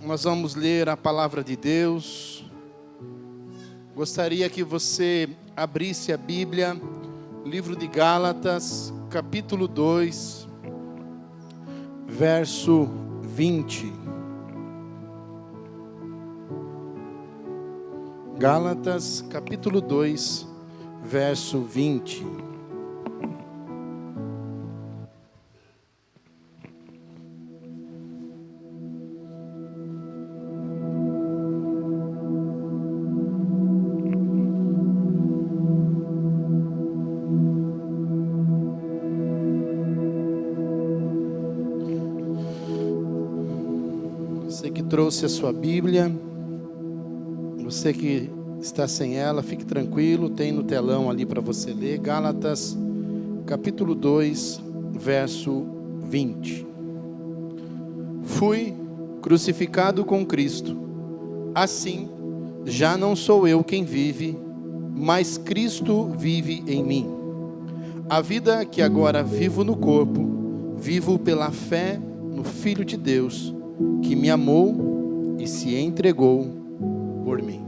Nós vamos ler a palavra de Deus. Gostaria que você abrisse a Bíblia, livro de Gálatas, capítulo 2, verso 20. Gálatas, capítulo 2, verso 20. Você que trouxe a sua Bíblia, você que está sem ela, fique tranquilo, tem no telão ali para você ler. Gálatas, capítulo 2, verso 20. Fui crucificado com Cristo, assim já não sou eu quem vive, mas Cristo vive em mim. A vida que agora vivo no corpo, vivo pela fé no Filho de Deus, que me amou e se entregou por mim.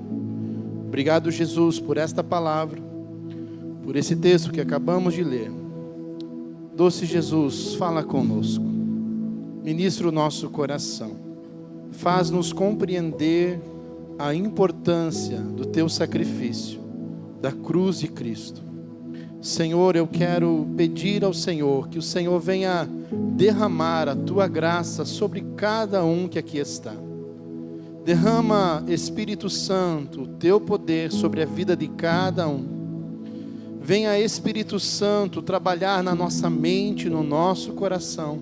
Obrigado, Jesus, por esta palavra, por esse texto que acabamos de ler. Doce Jesus, fala conosco, ministra o nosso coração, faz-nos compreender a importância do teu sacrifício, da cruz de Cristo. Senhor, eu quero pedir ao Senhor que o Senhor venha derramar a tua graça sobre cada um que aqui está. Derrama, Espírito Santo, o teu poder sobre a vida de cada um. Venha, Espírito Santo, trabalhar na nossa mente, no nosso coração,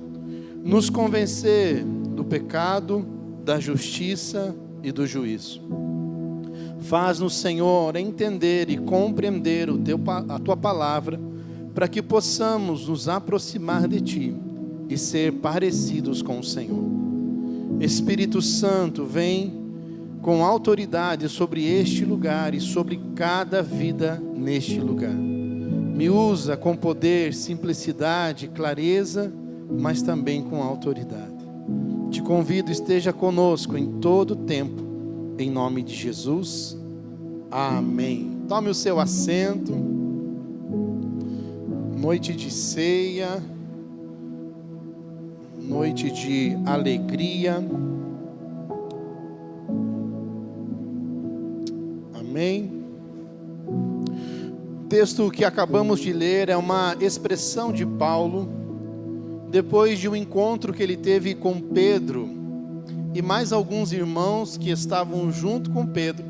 nos convencer do pecado, da justiça e do juízo. Faz-nos, Senhor, entender e compreender a tua palavra, para que possamos nos aproximar de ti e ser parecidos com o Senhor. Espírito Santo, vem com autoridade sobre este lugar e sobre cada vida neste lugar. Me usa com poder, simplicidade, clareza, mas também com autoridade. Te convido, esteja conosco em todo o tempo, em nome de Jesus. Amém. Tome o seu assento. Noite de ceia, noite de alegria. Amém. O texto que acabamos de ler é uma expressão de Paulo, depois de um encontro que ele teve com Pedro e mais alguns irmãos que estavam junto com Pedro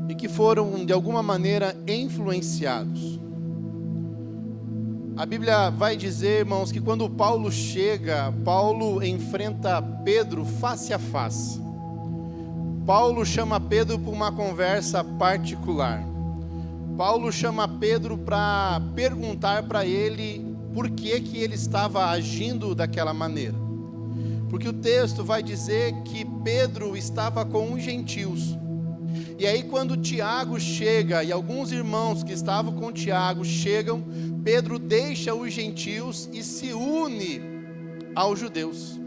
e que foram de alguma maneira influenciados. A Bíblia vai dizer, irmãos, que quando Paulo chega, Paulo enfrenta Pedro face a face. Paulo chama Pedro para uma conversa particular. Paulo chama Pedro para perguntar para ele por que ele estava agindo daquela maneira. Porque o texto vai dizer que Pedro estava com os gentios. E aí quando Tiago chega e alguns irmãos que estavam com Tiago chegam, Pedro deixa os gentios e se une aos judeus,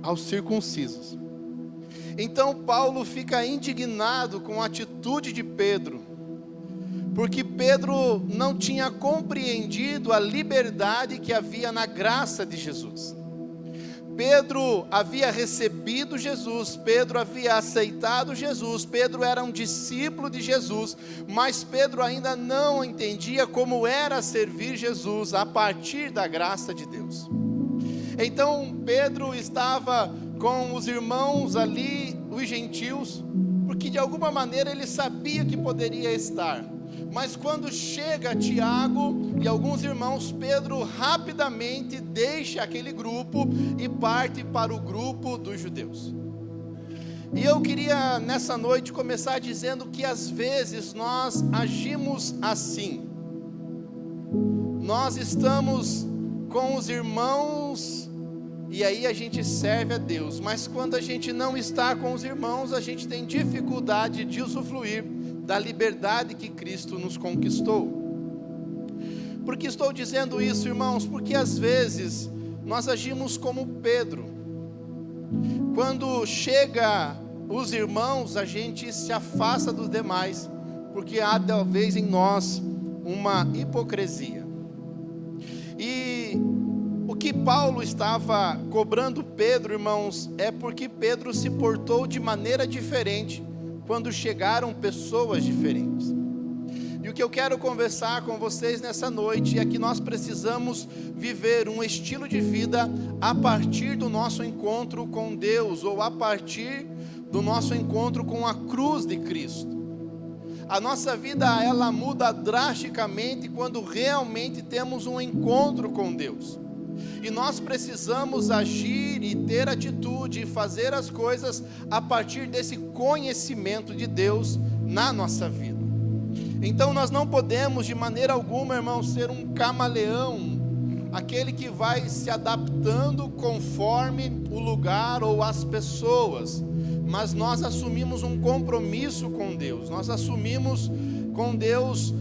aos circuncisos. Então Paulo fica indignado com a atitude de Pedro, porque Pedro não tinha compreendido a liberdade que havia na graça de Jesus. Pedro havia recebido Jesus, Pedro havia aceitado Jesus, Pedro era um discípulo de Jesus, mas Pedro ainda não entendia como era servir Jesus a partir da graça de Deus. Então Pedro estava com os irmãos ali, os gentios, porque de alguma maneira ele sabia que poderia estar. Mas quando chega Tiago e alguns irmãos, Pedro rapidamente deixa aquele grupo e parte para o grupo dos judeus. E eu queria nessa noite começar dizendo que às vezes nós agimos assim. Nós estamos com os irmãos e aí a gente serve a Deus, mas quando a gente não está com os irmãos, a gente tem dificuldade de usufruir da liberdade que Cristo nos conquistou. Por que estou dizendo isso, irmãos? Porque às vezes nós agimos como Pedro. Quando chega os irmãos, a gente se afasta dos demais, porque há talvez em nós uma hipocrisia. E o que Paulo estava cobrando Pedro, irmãos, é porque Pedro se portou de maneira diferente quando chegaram pessoas diferentes. E o que eu quero conversar com vocês nessa noite é que nós precisamos viver um estilo de vida a partir do nosso encontro com Deus, ou a partir do nosso encontro com a cruz de Cristo. A nossa vida, ela muda drasticamente quando realmente temos um encontro com Deus. E nós precisamos agir e ter atitude e fazer as coisas a partir desse conhecimento de Deus na nossa vida. Então nós não podemos de maneira alguma, irmão, ser um camaleão, aquele que vai se adaptando conforme o lugar ou as pessoas, mas nós assumimos um compromisso com Deus, nós assumimos com Deus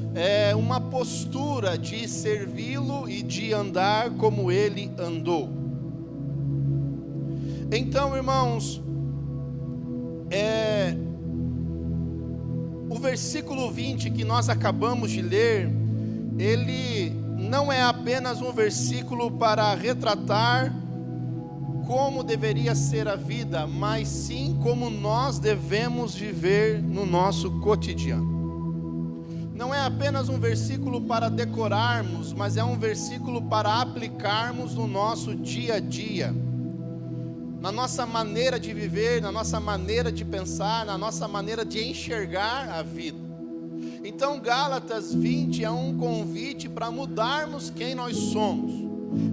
uma postura de servi-lo e de andar como Ele andou. Então, irmãos, o versículo 20 que nós acabamos de ler, ele não é apenas um versículo para retratar como deveria ser a vida, mas sim como nós devemos viver no nosso cotidiano. Não é apenas um versículo para decorarmos, mas é um versículo para aplicarmos no nosso dia a dia, na nossa maneira de viver, na nossa maneira de pensar, na nossa maneira de enxergar a vida. Então Gálatas 20 é um convite para mudarmos quem nós somos,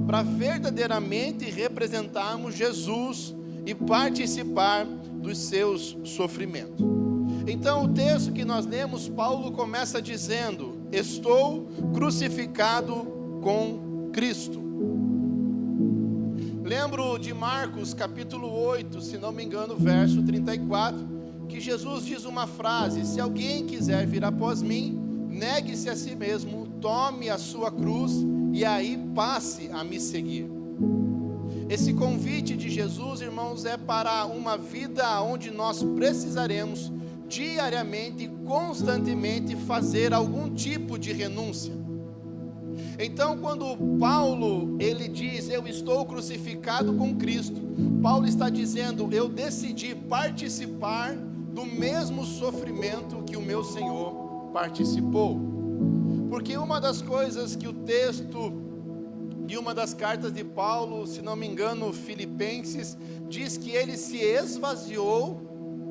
para verdadeiramente representarmos Jesus e participar dos seus sofrimentos. Então o texto que nós lemos, Paulo começa dizendo: estou crucificado com Cristo. Lembro de Marcos capítulo 8, se não me engano, verso 34, que Jesus diz uma frase: se alguém quiser vir após mim, negue-se a si mesmo, tome a sua cruz e aí passe a me seguir. Esse convite de Jesus, irmãos, é para uma vida onde nós precisaremos diariamente, constantemente fazer algum tipo de renúncia. Então, quando Paulo, ele diz, eu estou crucificado com Cristo, Paulo está dizendo, eu decidi participar do mesmo sofrimento que o meu Senhor participou. Porque uma das coisas que o texto de uma das cartas de Paulo, se não me engano, Filipenses, diz que ele se esvaziou,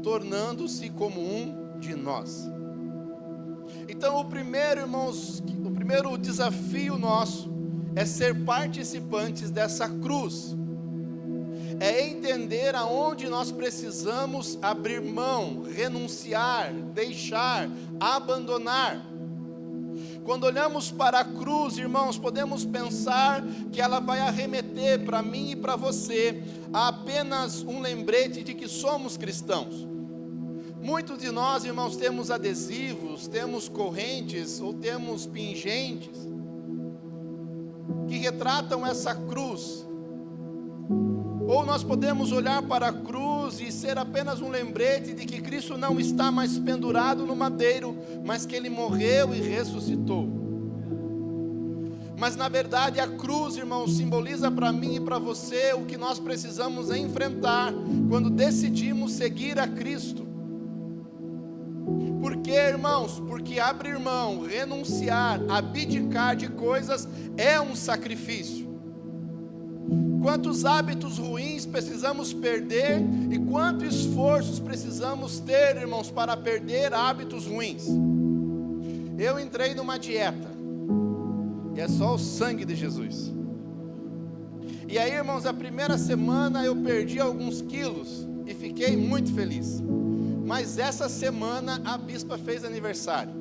tornando-se como um de nós. Então o primeiro, irmãos, o primeiro desafio nosso é ser participantes dessa cruz, é entender aonde nós precisamos abrir mão, renunciar, deixar, abandonar. Quando olhamos para a cruz, irmãos, podemos pensar que ela vai arremeter para mim e para você a apenas um lembrete de que somos cristãos. Muitos de nós, irmãos, temos adesivos, temos correntes ou temos pingentes que retratam essa cruz. Ou nós podemos olhar para a cruz e ser apenas um lembrete de que Cristo não está mais pendurado no madeiro, mas que Ele morreu e ressuscitou. Mas na verdade a cruz, irmãos, simboliza para mim e para você o que nós precisamos enfrentar quando decidimos seguir a Cristo. Por quê, irmãos? Porque abrir mão, renunciar, abdicar de coisas é um sacrifício. Quantos hábitos ruins precisamos perder e quantos esforços precisamos ter, irmãos, para perder hábitos ruins? Eu entrei numa dieta, e é só o sangue de Jesus. E aí, irmãos, a primeira semana eu perdi alguns quilos e fiquei muito feliz. Mas essa semana a bispa fez aniversário.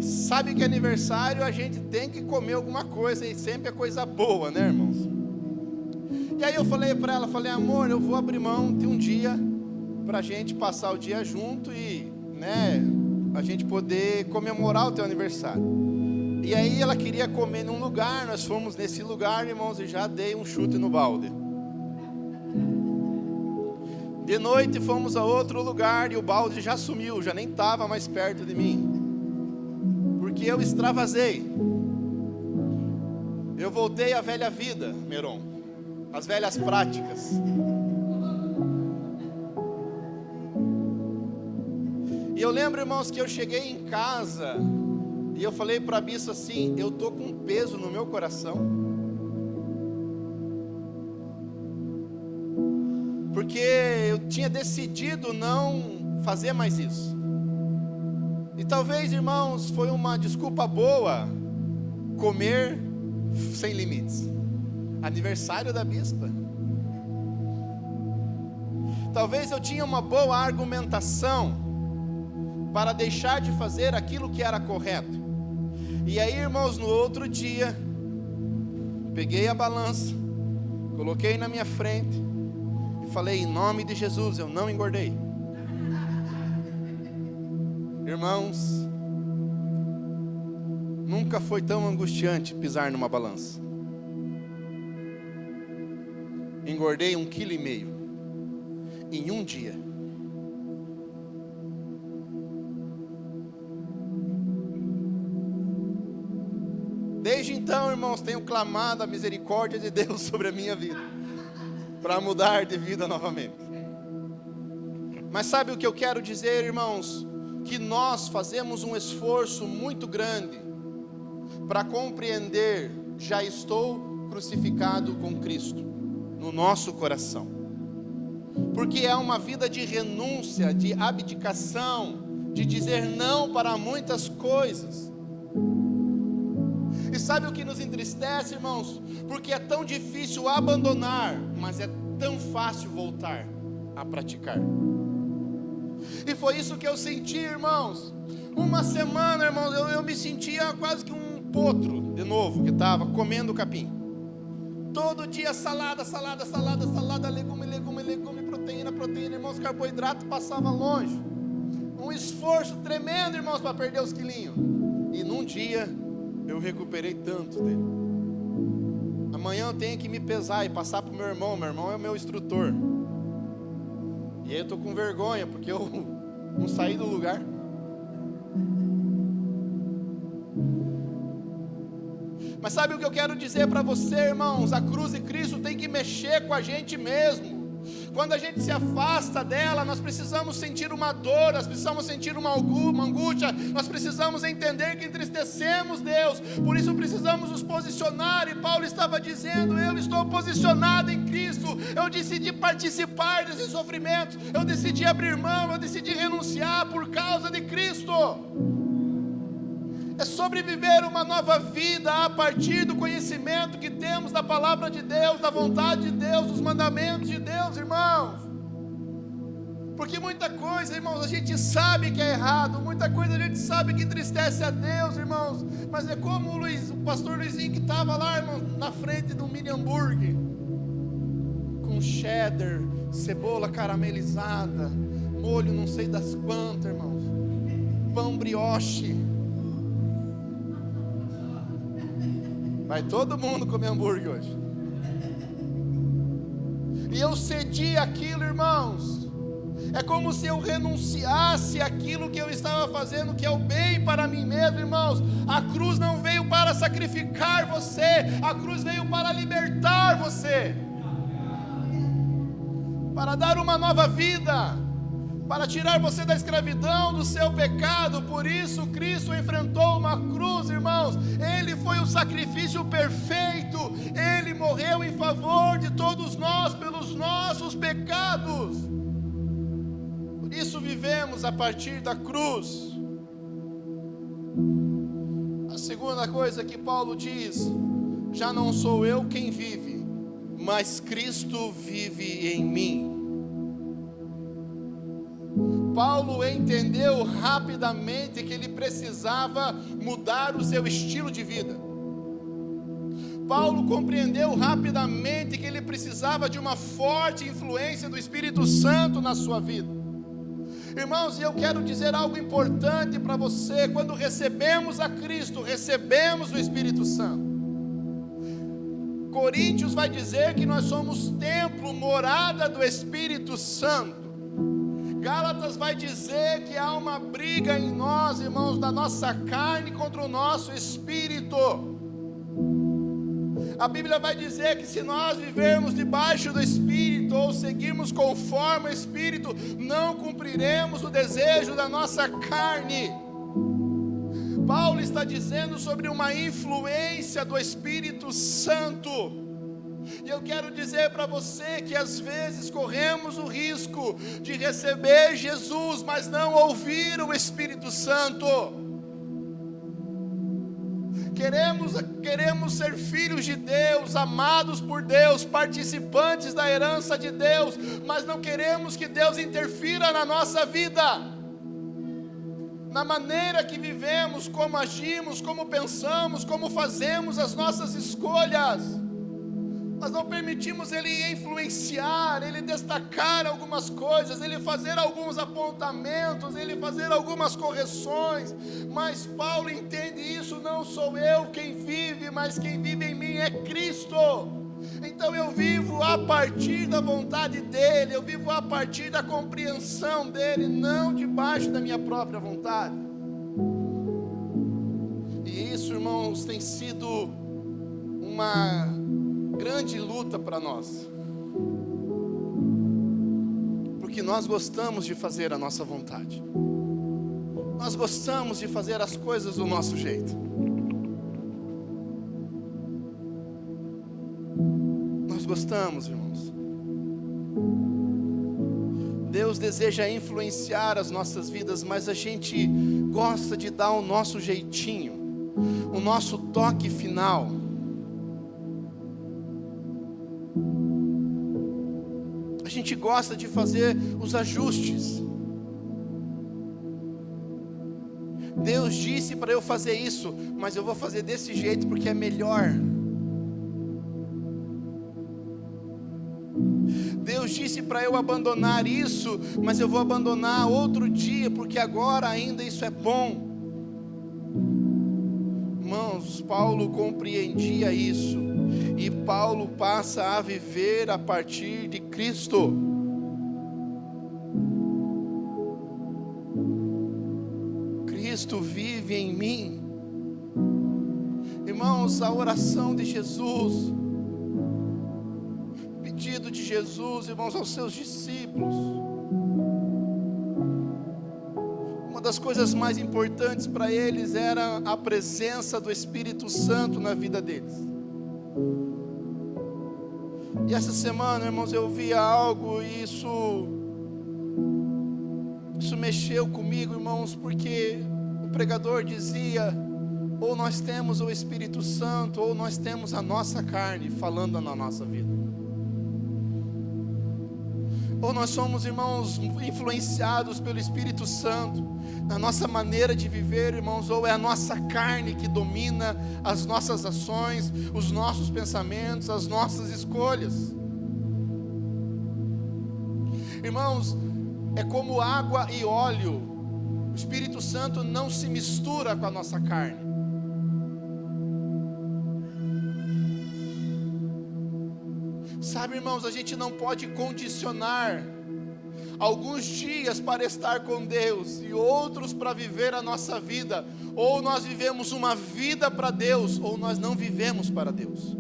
Sabe que aniversário a gente tem que comer alguma coisa, e sempre é coisa boa, né, irmãos? E aí eu falei para ela, falei, amor, eu vou abrir mão de um dia para a gente passar o dia junto e, né, a gente poder comemorar o teu aniversário. E aí ela queria comer num lugar, nós fomos nesse lugar, irmãos, e já dei um chute no balde. De noite fomos a outro lugar e o balde já sumiu, já nem estava mais perto de mim, porque eu extravasei. Eu voltei à velha vida, Meron, às velhas práticas. E eu lembro, irmãos, que eu cheguei em casa e eu falei para a Bispo assim: eu estou com um peso no meu coração, porque eu tinha decidido não fazer mais isso. E talvez, irmãos, foi uma desculpa boa comer sem limites. Aniversário da bispa. Talvez eu tinha uma boa argumentação para deixar de fazer aquilo que era correto. E aí, irmãos, no outro dia, peguei a balança, coloquei na minha frente e falei: em nome de Jesus, eu não engordei. Irmãos, nunca foi tão angustiante pisar numa balança. Engordei 1,5 kg em um dia. Desde então, irmãos, tenho clamado a misericórdia de Deus sobre a minha vida, para mudar de vida novamente. Mas sabe o que eu quero dizer, irmãos? Que nós fazemos um esforço muito grande para compreender: já estou crucificado com Cristo, no nosso coração. Porque é uma vida de renúncia, de abdicação, de dizer não para muitas coisas. E sabe o que nos entristece, irmãos? Porque é tão difícil abandonar, mas é tão fácil voltar a praticar. E foi isso que eu senti, irmãos. Uma semana, irmãos, eu me sentia quase que um potro, de novo, que estava comendo capim. Todo dia salada, legume, proteína, irmãos, carboidrato passava longe. Um esforço tremendo, irmãos, para perder os quilinhos. E num dia, eu recuperei tanto dele. Amanhã eu tenho que me pesar e passar para o meu irmão é o meu instrutor. E aí eu estou com vergonha, porque eu não saí do lugar. Mas sabe o que eu quero dizer para você, irmãos? A cruz de Cristo tem que mexer com a gente mesmo. Quando a gente se afasta dela, nós precisamos sentir uma dor, nós precisamos sentir uma angústia, nós precisamos entender que entristecemos Deus, por isso precisamos nos posicionar. E Paulo estava dizendo: eu estou posicionado em Cristo, eu decidi participar desses sofrimentos, eu decidi abrir mão, eu decidi renunciar por causa de Cristo. É sobre viver uma nova vida a partir do conhecimento que temos da palavra de Deus, da vontade de Deus, dos mandamentos de Deus, irmãos. Porque muita coisa, irmãos, a gente sabe que é errado, muita coisa a gente sabe que entristece a Deus, irmãos. Mas é como o pastor Luizinho, que estava lá, irmãos, na frente do mini hambúrguer, com cheddar, cebola caramelizada, molho não sei das quantas, irmãos, pão brioche. Vai todo mundo comer hambúrguer hoje. E eu cedi aquilo, irmãos. É como se eu renunciasse àquilo que eu estava fazendo, que é o bem para mim mesmo, irmãos. A cruz não veio para sacrificar você, a cruz veio para libertar você, para dar uma nova vida, para tirar você da escravidão do seu pecado. Por isso Cristo enfrentou uma cruz, irmãos. Ele foi o sacrifício perfeito, Ele morreu em favor de todos nós, pelos nossos pecados. Por isso vivemos a partir da cruz. A segunda coisa que Paulo diz: já não sou eu quem vive, mas Cristo vive em mim. Paulo entendeu rapidamente que ele precisava mudar o seu estilo de vida. Paulo compreendeu rapidamente que ele precisava de uma forte influência do Espírito Santo na sua vida. Irmãos, e eu quero dizer algo importante para você: quando recebemos a Cristo, recebemos o Espírito Santo. Coríntios vai dizer que nós somos templo, morada do Espírito Santo. Gálatas vai dizer que há uma briga em nós, irmãos, da nossa carne contra o nosso espírito. A Bíblia vai dizer que se nós vivermos debaixo do Espírito, ou seguirmos conforme o Espírito, não cumpriremos o desejo da nossa carne. Paulo está dizendo sobre uma influência do Espírito Santo. E eu quero dizer para você que às vezes corremos o risco de receber Jesus, mas não ouvir o Espírito Santo. Queremos ser filhos de Deus, amados por Deus, participantes da herança de Deus, mas não queremos que Deus interfira na nossa vida, na maneira que vivemos, como agimos, como pensamos, como fazemos as nossas escolhas. Nós não permitimos Ele influenciar, Ele destacar algumas coisas, Ele fazer alguns apontamentos, Ele fazer algumas correções, mas Paulo entende isso, não sou eu quem vive, mas quem vive em mim é Cristo. Então eu vivo a partir da vontade dEle, eu vivo a partir da compreensão dEle, não debaixo da minha própria vontade. E isso, irmãos, tem sido uma grande luta para nós, porque nós gostamos de fazer a nossa vontade, nós gostamos de fazer as coisas do nosso jeito, nós gostamos, irmãos. Deus deseja influenciar as nossas vidas, mas a gente gosta de dar o nosso jeitinho, o nosso toque final. A gente gosta de fazer os ajustes. Deus disse para eu fazer isso, mas eu vou fazer desse jeito porque é melhor. Deus disse para eu abandonar isso, mas eu vou abandonar outro dia porque agora ainda isso é bom. Irmãos, Paulo compreendia isso, e Paulo passa a viver a partir de Cristo. Cristo vive em mim. Irmãos, a oração de Jesus, pedido de Jesus, irmãos, aos seus discípulos, uma das coisas mais importantes para eles era a presença do Espírito Santo na vida deles. E essa semana, irmãos, eu vi algo e isso mexeu comigo, irmãos, porque o pregador dizia: ou nós temos o Espírito Santo, ou nós temos a nossa carne falando na nossa vida. Ou nós somos, irmãos, influenciados pelo Espírito Santo na nossa maneira de viver, irmãos, ou é a nossa carne que domina as nossas ações, os nossos pensamentos, as nossas escolhas. Irmãos, é como água e óleo. O Espírito Santo não se mistura com a nossa carne. Sabe, irmãos, a gente não pode condicionar alguns dias para estar com Deus e outros para viver a nossa vida. Ou nós vivemos uma vida para Deus, ou nós não vivemos para Deus.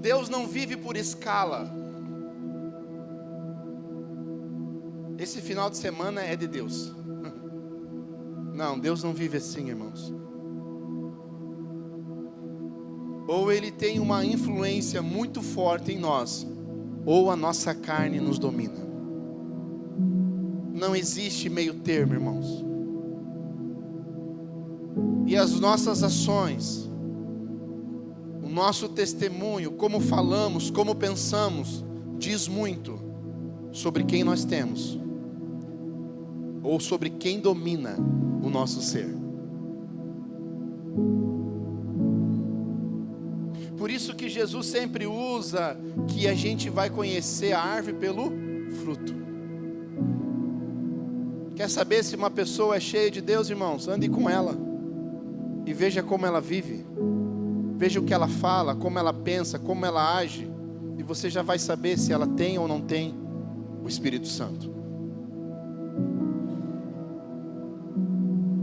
Deus não vive por escala. Esse final de semana é de Deus. Não, Deus não vive assim, irmãos. Ou Ele tem uma influência muito forte em nós, ou a nossa carne nos domina. Não existe meio termo, irmãos. E as nossas ações, o nosso testemunho, como falamos, como pensamos, diz muito sobre quem nós temos, ou sobre quem domina o nosso ser. Por isso que Jesus sempre usa que a gente vai conhecer a árvore pelo fruto. Quer saber se uma pessoa é cheia de Deus, irmãos? Ande com ela e veja como ela vive. Veja o que ela fala, como ela pensa, como ela age. e você já vai saber se ela tem ou não tem o Espírito Santo.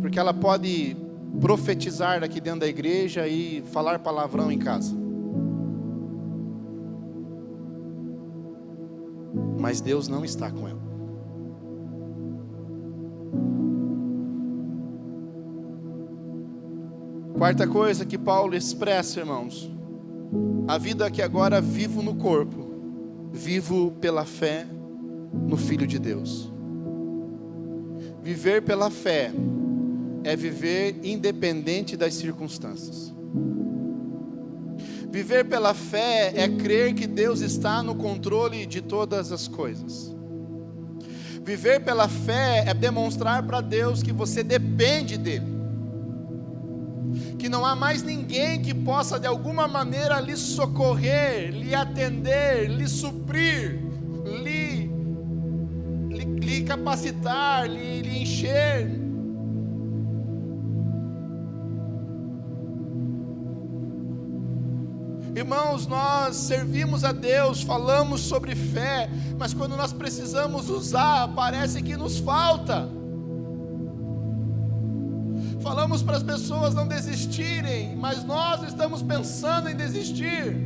Porque ela pode profetizar aqui dentro da igreja e falar palavrão em casa, mas Deus não está com ela. Quarta coisa que Paulo expressa, irmãos: a vida que agora vivo no corpo, vivo pela fé no Filho de Deus. Viver pela fé é viver independente das circunstâncias. Viver pela fé é crer que Deus está no controle de todas as coisas. Viver pela fé é demonstrar para Deus que você depende dEle, que não há mais ninguém que possa de alguma maneira lhe socorrer, lhe atender, lhe suprir, lhe capacitar, lhe encher. Irmãos, nós servimos a Deus, falamos sobre fé, mas quando nós precisamos usar, parece que nos falta. Falamos para as pessoas não desistirem, mas nós estamos pensando em desistir.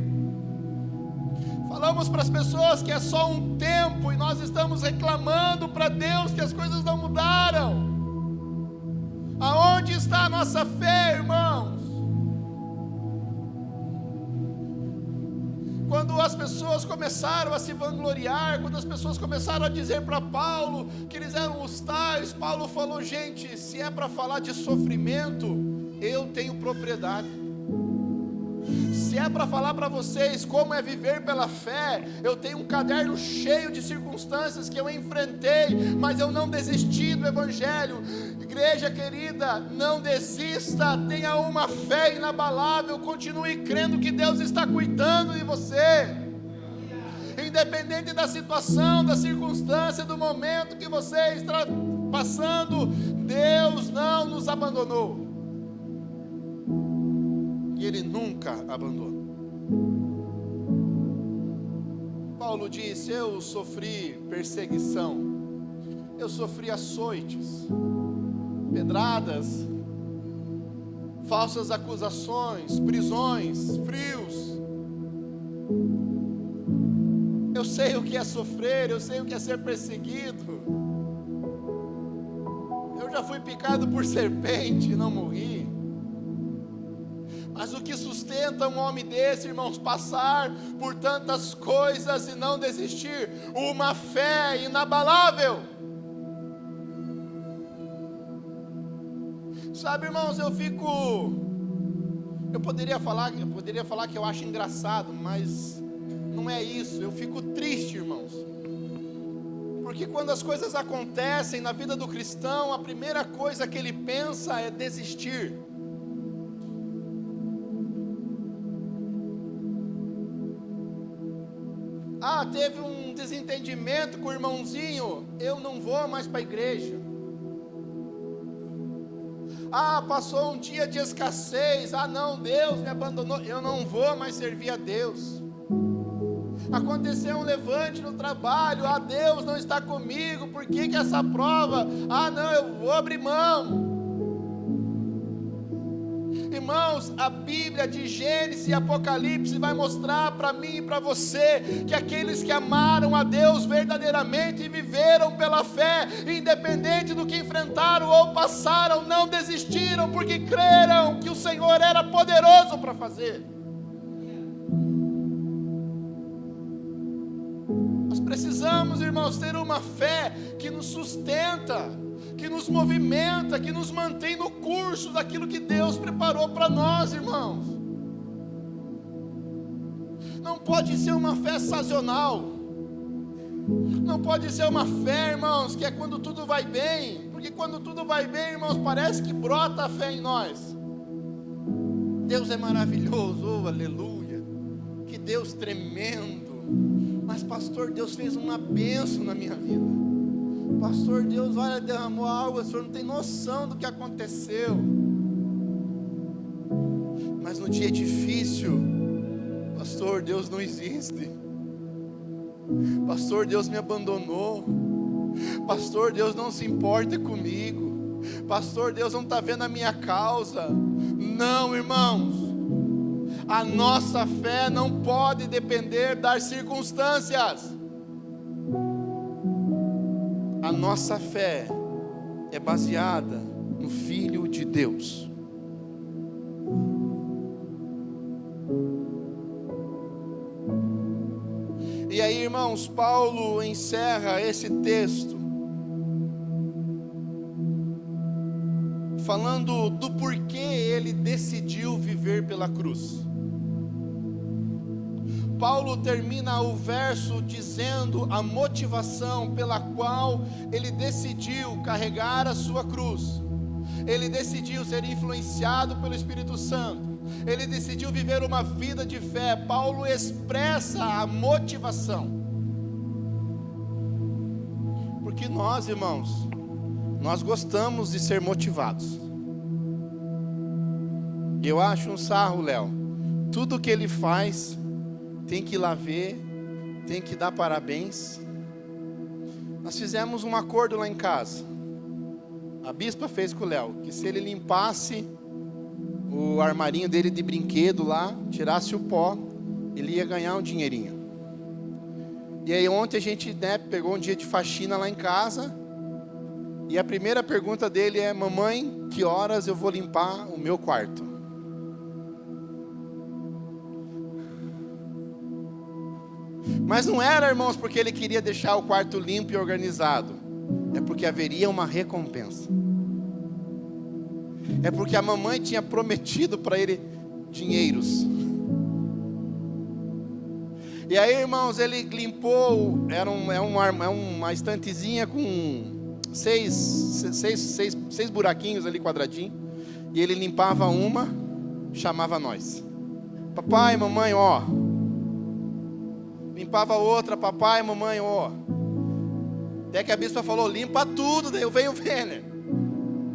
Falamos para as pessoas que é só um tempo, e nós estamos reclamando para Deus que as coisas não mudaram. Aonde está a nossa fé, irmãos? Quando as pessoas começaram a se vangloriar, quando as pessoas começaram a dizer para Paulo que eles eram os tais, Paulo falou: gente, se é para falar de sofrimento, eu tenho propriedade. Se é para falar para vocês como é viver pela fé, eu tenho um caderno cheio de circunstâncias que eu enfrentei, mas eu não desisti do Evangelho. Igreja querida, não desista, tenha uma fé inabalável, continue crendo que Deus está cuidando de você. Independente da situação, da circunstância, do momento que você está passando, Deus não nos abandonou. E Ele nunca abandona. Paulo disse: eu sofri perseguição, eu sofri açoites, pedradas, falsas acusações, prisões, frios. Eu sei o que é sofrer, eu sei o que é ser perseguido. Eu já fui picado por serpente e não morri. Mas o que sustenta um homem desse, irmãos, passar por tantas coisas e não desistir? Uma fé inabalável. Sabe, irmãos, eu poderia falar que eu acho engraçado, mas não é isso. Eu fico triste, irmãos, porque quando as coisas acontecem na vida do cristão, a primeira coisa que ele pensa é desistir. Teve um desentendimento com o irmãozinho, eu não vou mais para a igreja. Passou um dia de escassez, não, Deus me abandonou, eu não vou mais servir a Deus. Aconteceu um levante no trabalho, Deus não está comigo, por que essa prova? Não, eu vou abrir mão. Irmãos, a Bíblia de Gênesis e Apocalipse vai mostrar para mim e para você que aqueles que amaram a Deus verdadeiramente e viveram pela fé, independente do que enfrentaram ou passaram, não desistiram, porque creram que o Senhor era poderoso para fazer. Nós precisamos, irmãos, ter uma fé que nos sustenta, que nos movimenta, que nos mantém no curso daquilo que Deus preparou para nós, irmãos. Não pode ser uma fé sazonal. Não pode ser uma fé, irmãos, que é quando tudo vai bem. Porque quando tudo vai bem, irmãos, parece que brota a fé em nós. Deus é maravilhoso, oh, aleluia. Que Deus tremendo. Mas pastor, Deus fez uma bênção na minha vida. Pastor, Deus, olha, derramou algo, o senhor não tem noção do que aconteceu. Mas no dia difícil, pastor, Deus não existe. Pastor, Deus me abandonou. Pastor, Deus não se importa comigo. Pastor, Deus não está vendo a minha causa. Não, irmãos. A nossa fé não pode depender das circunstâncias. A nossa fé é baseada no Filho de Deus. E aí, irmãos, Paulo encerra esse texto falando do porquê ele decidiu viver pela cruz. Paulo termina o verso dizendo a motivação pela qual ele decidiu carregar a sua cruz. Ele decidiu ser influenciado pelo Espírito Santo. Ele decidiu viver uma vida de fé. Paulo expressa a motivação. Porque nós, irmãos, nós gostamos de ser motivados. Eu acho um sarro, Léo. Tudo que ele faz, tem que ir lá ver, tem que dar parabéns. Nós fizemos um acordo lá em casa. A bispa fez com o Léo, que se ele limpasse o armarinho dele de brinquedo lá, tirasse o pó, ele ia ganhar um dinheirinho. E aí ontem a gente, pegou um dia de faxina lá em casa, e a primeira pergunta dele é: mamãe, que horas eu vou limpar o meu quarto? Mas não era, irmãos, porque ele queria deixar o quarto limpo e organizado. É porque haveria uma recompensa. É porque a mamãe tinha prometido para ele dinheiros. E aí, irmãos, ele limpou, era uma estantezinha com seis buraquinhos ali quadradinho. E ele limpava uma, chamava nós. Papai, mamãe, ó. Limpava outra, papai, mamãe, ó. Até que a bispa falou: limpa tudo. Daí veio o Venner.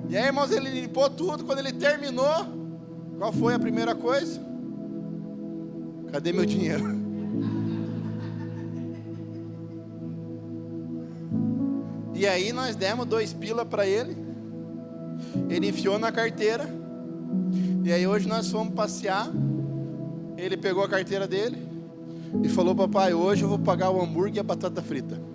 E aí, irmãos, ele limpou tudo. Quando ele terminou, qual foi a primeira coisa? Cadê meu dinheiro? E aí nós demos 2 pila para ele. Ele enfiou na carteira. E aí hoje nós fomos passear. Ele pegou a carteira dele e falou: papai, hoje eu vou pagar o hambúrguer e a batata frita.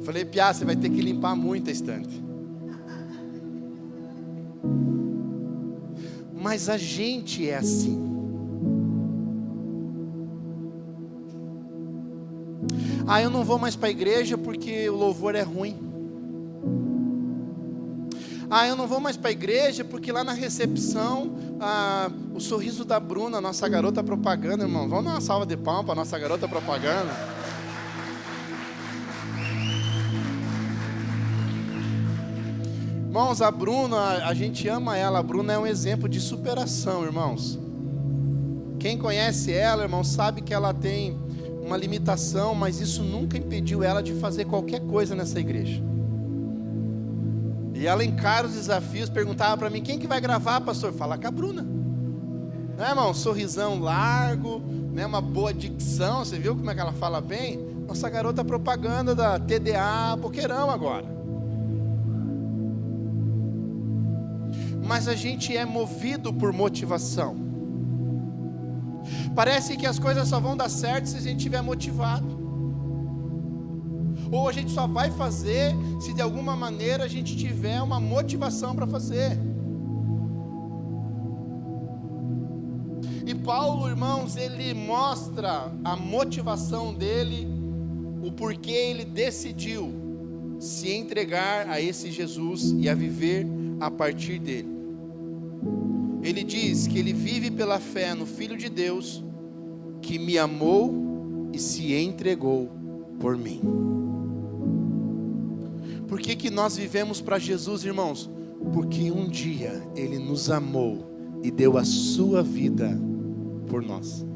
Falei: piá, você vai ter que limpar muita estante. Mas a gente é assim. Ah, eu não vou mais para a igreja porque o louvor é ruim. Ah, eu não vou mais para a igreja porque lá na recepção, o sorriso da Bruna, nossa garota propaganda, irmão. Vamos dar uma salva de palmas para nossa garota propaganda. Irmãos, a Bruna, a gente ama ela. A Bruna é um exemplo de superação, irmãos. Quem conhece ela, irmão, sabe que ela tem uma limitação, mas isso nunca impediu ela de fazer qualquer coisa nessa igreja. E ela encara os desafios, perguntava para mim: quem que vai gravar, pastor? Fala com a Bruna. Não é, irmão? Sorrisão largo, né? Uma boa dicção. Você viu como é que ela fala bem? Nossa garota propaganda da TDA Boqueirão agora. Mas a gente é movido por motivação. Parece que as coisas só vão dar certo se a gente estiver motivado. Ou a gente só vai fazer se de alguma maneira a gente tiver uma motivação para fazer. E Paulo, irmãos, ele mostra a motivação dele, o porquê ele decidiu se entregar a esse Jesus e a viver a partir dele. Ele diz que ele vive pela fé no Filho de Deus, que me amou e se entregou por mim. Por que nós vivemos para Jesus, irmãos? Porque um dia Ele nos amou e deu a sua vida por nós.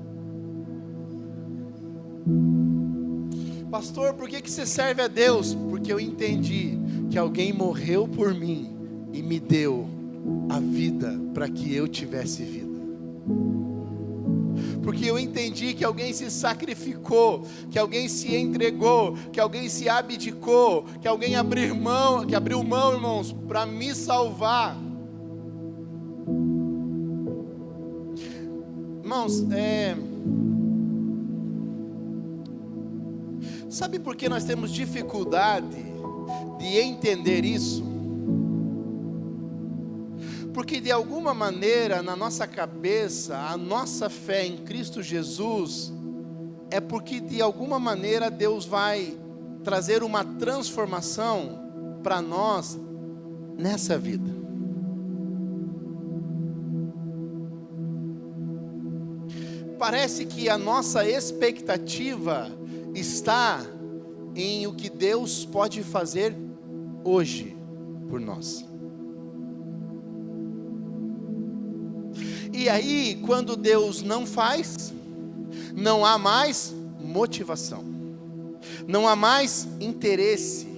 Pastor, por que você serve a Deus? Porque eu entendi que alguém morreu por mim e me deu a vida para que eu tivesse vida. porque eu entendi que alguém se sacrificou, que alguém se entregou, que alguém se abdicou, que alguém abriu mão, irmãos, para me salvar. Irmãos, sabe por que nós temos dificuldade de entender isso? Porque de alguma maneira, na nossa cabeça, a nossa fé em Cristo Jesus, é porque de alguma maneira Deus vai trazer uma transformação para nós nessa vida. Parece que a nossa expectativa está em o que Deus pode fazer hoje por nós. E aí, quando Deus não faz, não há mais motivação, não há mais interesse,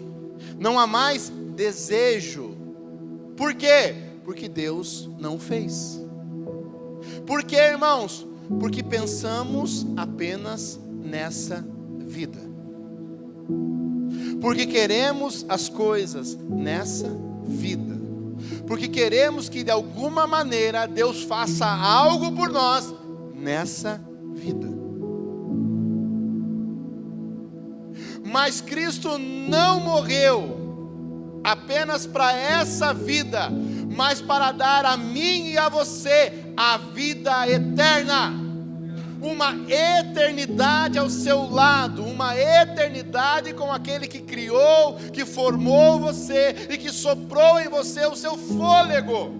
não há mais desejo. Por quê? Porque Deus não fez. Por quê, irmãos? Porque pensamos apenas nessa vida. Porque queremos as coisas nessa vida. Porque queremos que de alguma maneira Deus faça algo por nós nessa vida. Mas Cristo não morreu apenas para essa vida, mas para dar a mim e a você a vida eterna. Uma eternidade ao seu lado, uma eternidade com aquele que criou, que formou você e que soprou em você o seu fôlego.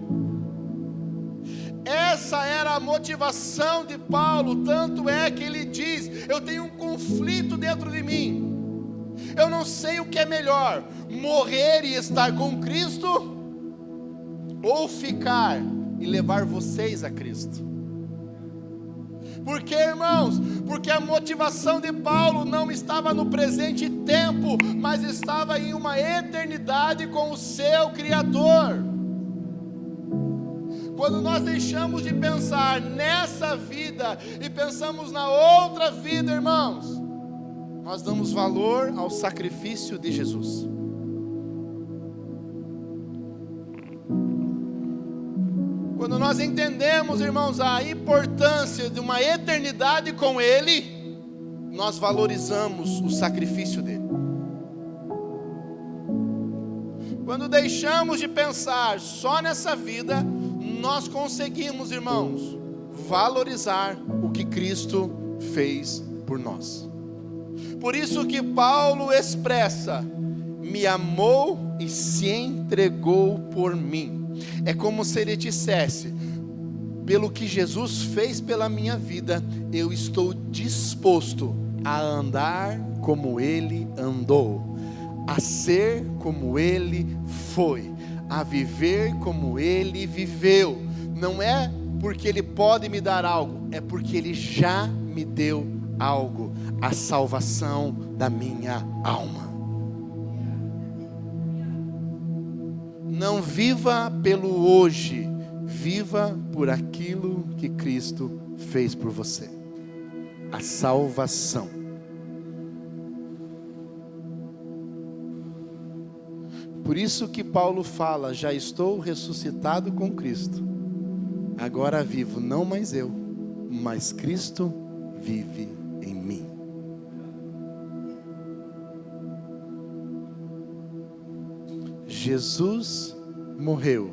Essa era a motivação de Paulo, tanto é que ele diz: eu tenho um conflito dentro de mim, eu não sei o que é melhor, morrer e estar com Cristo, ou ficar e levar vocês a Cristo. Por quê, irmãos? Porque a motivação de Paulo não estava no presente tempo, mas estava em uma eternidade com o seu Criador. Quando nós deixamos de pensar nessa vida e pensamos na outra vida, irmãos, nós damos valor ao sacrifício de Jesus. Quando nós entendemos, irmãos, a importância de uma eternidade com Ele, nós valorizamos o sacrifício dele. Quando deixamos de pensar só nessa vida, nós conseguimos, irmãos, valorizar o que Cristo fez por nós. Por isso que Paulo expressa: me amou e se entregou por mim. É como se ele dissesse: pelo que Jesus fez pela minha vida, eu estou disposto a andar como Ele andou, a ser como Ele foi, a viver como Ele viveu. Não é porque Ele pode me dar algo, é porque Ele já me deu algo, a salvação da minha alma. Não viva pelo hoje, viva por aquilo que Cristo fez por você, a salvação. Por isso que Paulo fala: já estou ressuscitado com Cristo, agora vivo não mais eu, mas Cristo vive em mim. Jesus morreu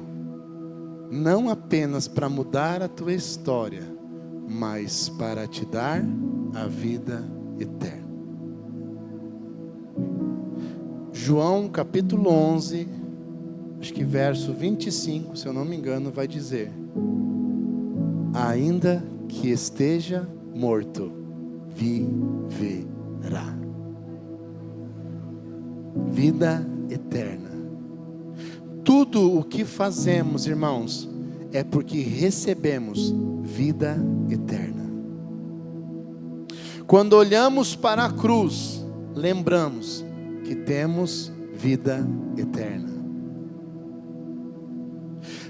não apenas para mudar a tua história, mas para te dar a vida eterna. João capítulo 11, acho que verso 25, se eu não me engano, vai dizer: ainda que esteja morto, viverá. Vida eterna. Tudo o que fazemos, irmãos, é porque recebemos vida eterna. Quando olhamos para a cruz, lembramos que temos vida eterna.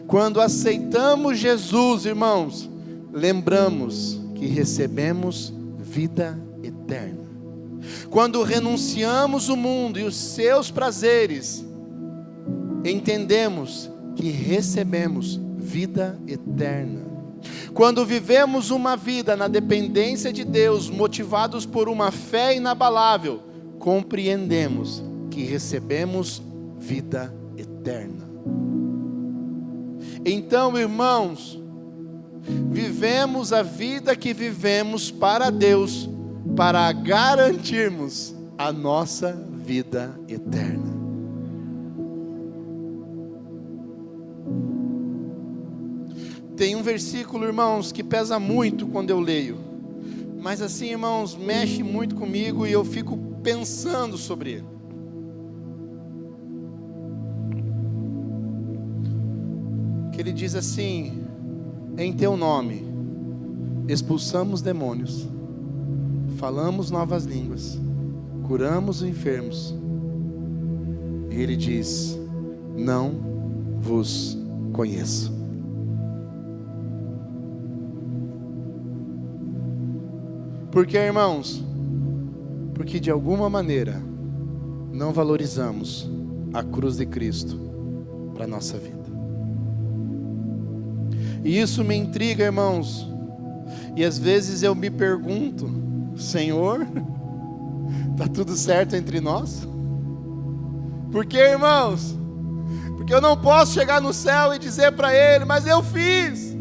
Quando aceitamos Jesus, irmãos, lembramos que que recebemos vida eterna. Quando renunciamos o mundo e os seus prazeres, entendemos que recebemos vida eterna. Quando vivemos uma vida na dependência de Deus, motivados por uma fé inabalável, compreendemos que recebemos vida eterna. Então, irmãos, vivemos a vida que vivemos para Deus, para garantirmos a nossa vida eterna. Tem um versículo, irmãos, que pesa muito quando eu leio, mas assim, irmãos, mexe muito comigo e eu fico pensando sobre ele. Que ele diz assim: em teu nome expulsamos demônios, falamos novas línguas, curamos os enfermos. E ele diz: não vos conheço. Por que, irmãos? Porque de alguma maneira não valorizamos a cruz de Cristo para a nossa vida. E isso me intriga, irmãos. E às vezes eu me pergunto: Senhor, está tudo certo entre nós? Por que, irmãos? Porque eu não posso chegar no céu e dizer para Ele: mas eu fiz,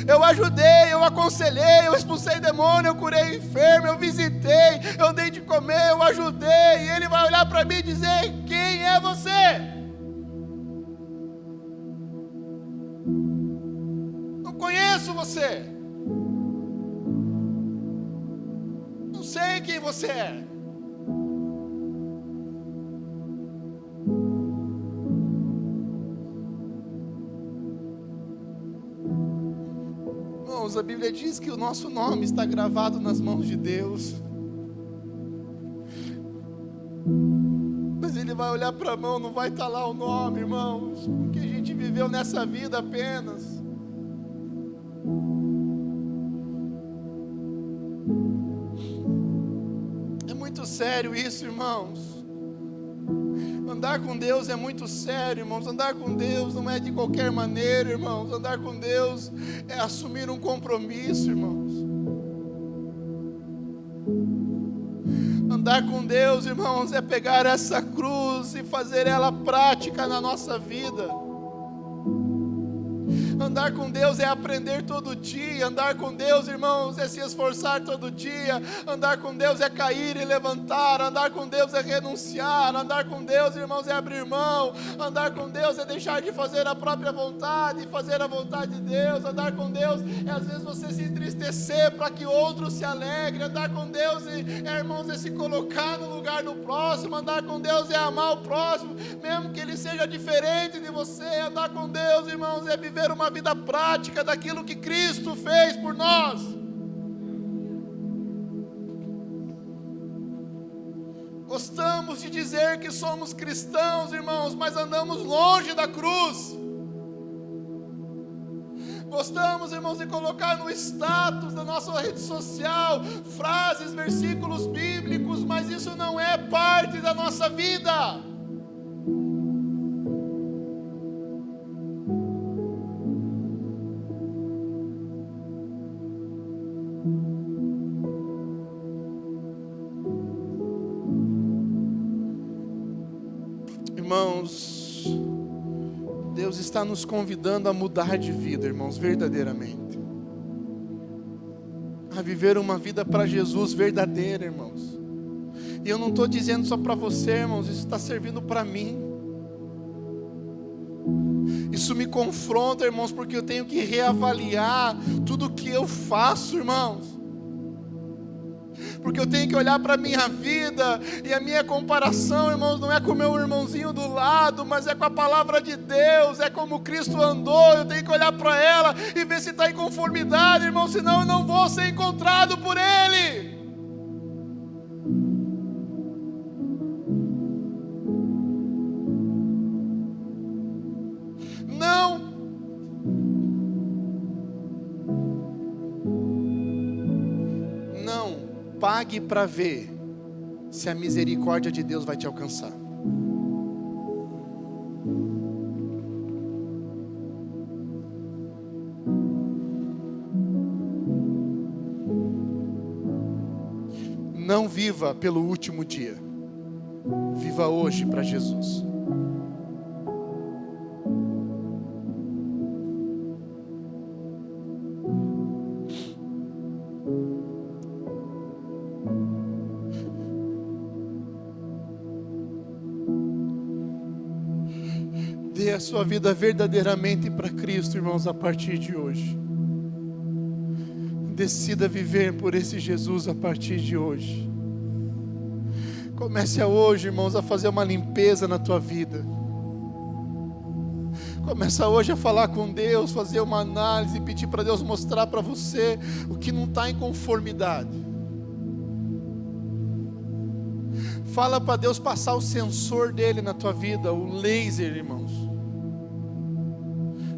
eu ajudei, eu aconselhei, eu expulsei demônio, eu curei enfermo, eu visitei, eu dei de comer, eu ajudei. E Ele vai olhar para mim e dizer: quem é você? Não conheço você, não sei quem você é. A Bíblia diz que o nosso nome está gravado nas mãos de Deus. Mas Ele vai olhar para a mão, não vai estar lá o nome, irmãos, porque a gente viveu nessa vida apenas. É muito sério isso, irmãos. Andar com Deus é muito sério, irmãos. Andar com Deus não é de qualquer maneira, irmãos. Andar com Deus é assumir um compromisso, irmãos. Andar com Deus, irmãos, é pegar essa cruz e fazer ela prática na nossa vida. Andar com Deus é aprender todo dia. Andar com Deus, irmãos, é se esforçar todo dia. Andar com Deus é cair e levantar. Andar com Deus é renunciar. Andar com Deus, irmãos, é abrir mão. Andar com Deus é deixar de fazer a própria vontade e fazer a vontade de Deus. Andar com Deus é às vezes você se entristecer para que outro se alegre. Andar com Deus irmãos, é se colocar no lugar do próximo. Andar com Deus é amar o próximo, mesmo que ele seja diferente de você. Andar com Deus, irmãos, é viver uma vida prática daquilo que Cristo fez por nós. Gostamos de dizer que somos cristãos, irmãos, mas andamos longe da cruz. Gostamos, irmãos, de colocar no status da nossa rede social frases, versículos bíblicos, mas isso não é parte da nossa vida. Irmãos, Deus está nos convidando a mudar de vida, irmãos, verdadeiramente. A viver uma vida para Jesus verdadeira, irmãos. E eu não estou dizendo só para você, irmãos, isso está servindo para mim. Isso me confronta, irmãos, porque eu tenho que reavaliar tudo o que eu faço, irmãos. Porque eu tenho que olhar para a minha vida, e a minha comparação, irmãos, não é com o meu irmãozinho do lado, mas é com a palavra de Deus, é como Cristo andou. Eu tenho que olhar para ela e ver se está em conformidade, irmão, senão eu não vou ser encontrado por Ele. pague para ver se a misericórdia de Deus vai te alcançar. Não viva pelo último dia. Viva hoje para Jesus. Dê a sua vida verdadeiramente para Cristo, irmãos, a partir de hoje. Decida viver por esse Jesus a partir de hoje. Comece a hoje, irmãos, a fazer uma limpeza na tua vida. Começa hoje a falar com Deus, fazer uma análise, pedir para Deus mostrar para você o que não está em conformidade. Fala para Deus passar o sensor dele na tua vida, o laser, irmãos.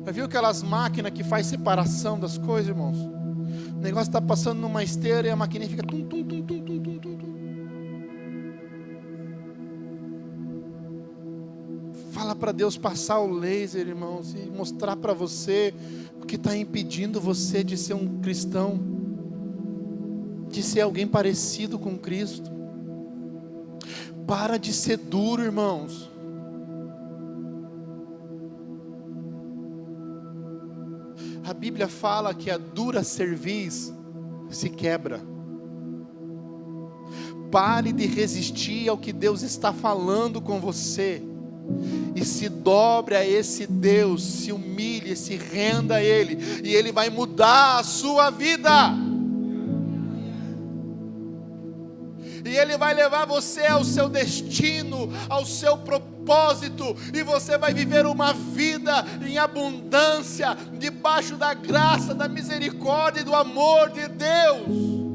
Já viu aquelas máquinas que faz separação das coisas, irmãos? O negócio está passando numa esteira e a maquininha fica tum, tum, tum, tum, tum, tum, tum. Fala para Deus passar o laser, irmãos, e mostrar para você o que está impedindo você de ser um cristão, de ser alguém parecido com Cristo. Para de ser duro, irmãos. A Bíblia fala que a dura cerviz se quebra. Pare de resistir ao que Deus está falando com você. E se dobre a esse Deus, se humilhe, se renda a Ele. E Ele vai mudar a sua vida. E Ele vai levar você ao seu destino, ao seu propósito. E você vai viver uma vida em abundância, debaixo da graça, da misericórdia e do amor de Deus.